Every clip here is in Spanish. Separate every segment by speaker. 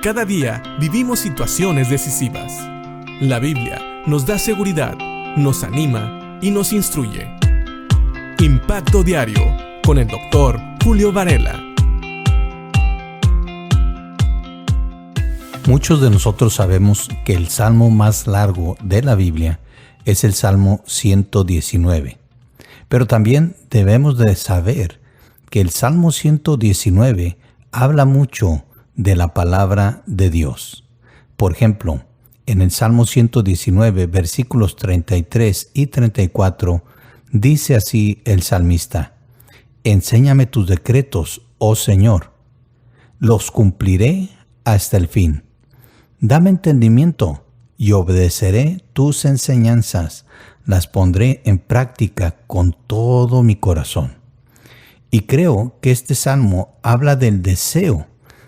Speaker 1: Cada día vivimos situaciones decisivas. La Biblia nos da seguridad, nos anima y nos instruye. Impacto Diario con el Dr. Julio Varela.
Speaker 2: Muchos de nosotros sabemos que el salmo más largo de la Biblia es el Salmo 119. Pero también debemos de saber que el Salmo 119 habla mucho de la palabra de Dios. Por ejemplo, en el Salmo 119, versículos 33 y 34, dice así el salmista: Enséñame tus decretos, oh Señor, los cumpliré hasta el fin. Dame entendimiento y obedeceré tus enseñanzas, las pondré en práctica con todo mi corazón. Y creo que este salmo habla del deseo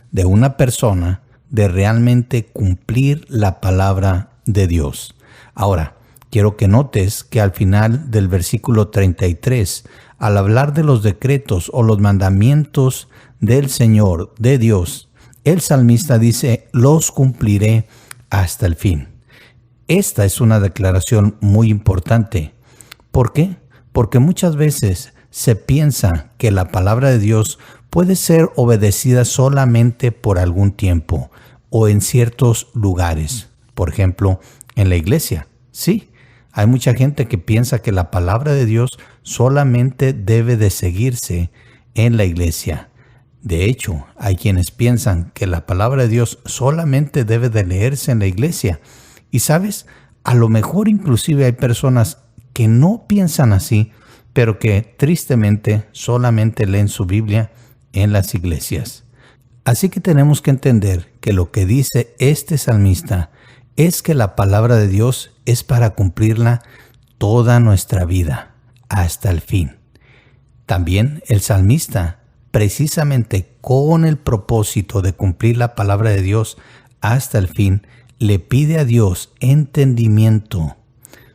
Speaker 2: de una persona de realmente cumplir la palabra de Dios. Ahora, quiero que notes que al final del versículo 33, al hablar de los decretos o los mandamientos del Señor, de Dios, el salmista dice: los cumpliré hasta el fin. Esta es una declaración muy importante. ¿Por qué? Porque muchas veces se piensa que la palabra de Dios puede ser obedecida solamente por algún tiempo o en ciertos lugares. Por ejemplo, en la iglesia. Sí, hay mucha gente que piensa que la palabra de Dios solamente debe de seguirse en la iglesia. De hecho, hay quienes piensan que la palabra de Dios solamente debe de leerse en la iglesia. Y sabes, a lo mejor inclusive hay personas que no piensan así, pero que tristemente solamente leen su Biblia en las iglesias. Así que tenemos que entender que lo que dice este salmista es que la palabra de Dios es para cumplirla toda nuestra vida, hasta el fin. También el salmista, precisamente con el propósito de cumplir la palabra de Dios hasta el fin, le pide a Dios entendimiento.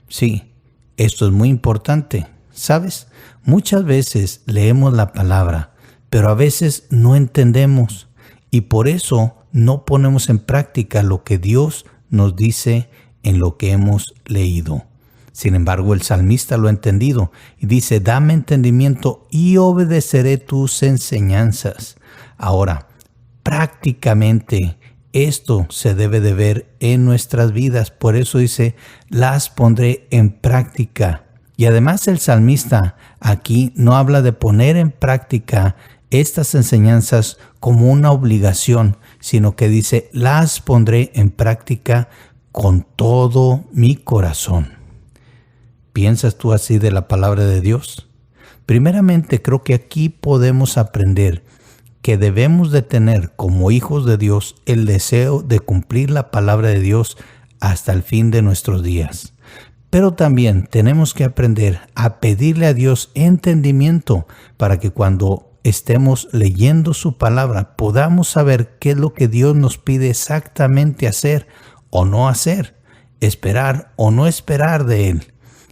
Speaker 2: Sí, esto es muy importante. ¿Sabes? Muchas veces leemos la palabra, pero a veces no entendemos y por eso no ponemos en práctica lo que Dios nos dice en lo que hemos leído. Sin embargo, el salmista lo ha entendido y dice: dame entendimiento y obedeceré tus enseñanzas. Ahora, prácticamente esto se debe de ver en nuestras vidas. Por eso dice: las pondré en práctica. Y además el salmista aquí no habla de poner en práctica estas enseñanzas como una obligación, sino que dice: las pondré en práctica con todo mi corazón. ¿Piensas tú así de la palabra de Dios? Primeramente, creo que aquí podemos aprender que debemos de tener como hijos de Dios el deseo de cumplir la palabra de Dios hasta el fin de nuestros días. Pero también tenemos que aprender a pedirle a Dios entendimiento para que cuando estemos leyendo su palabra podamos saber qué es lo que Dios nos pide exactamente hacer o no hacer, esperar o no esperar de Él.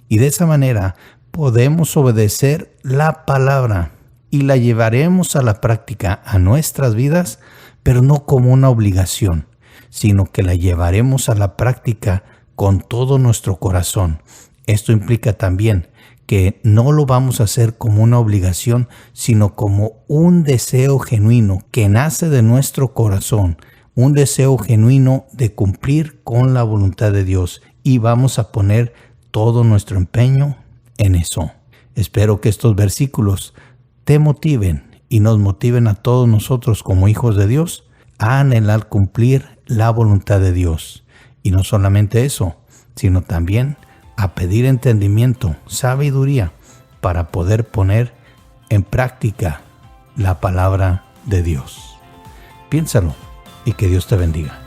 Speaker 2: Y de esa manera podemos obedecer la palabra y la llevaremos a la práctica a nuestras vidas, pero no como una obligación, sino que la llevaremos a la práctica con todo nuestro corazón. Esto implica también que no lo vamos a hacer como una obligación, sino como un deseo genuino que nace de nuestro corazón, un deseo genuino de cumplir con la voluntad de Dios, y vamos a poner todo nuestro empeño en eso. Espero que estos versículos te motiven y nos motiven a todos nosotros como hijos de Dios a anhelar cumplir la voluntad de Dios. Y no solamente eso, sino también a pedir entendimiento, sabiduría, para poder poner en práctica la palabra de Dios. Piénsalo y que Dios te bendiga.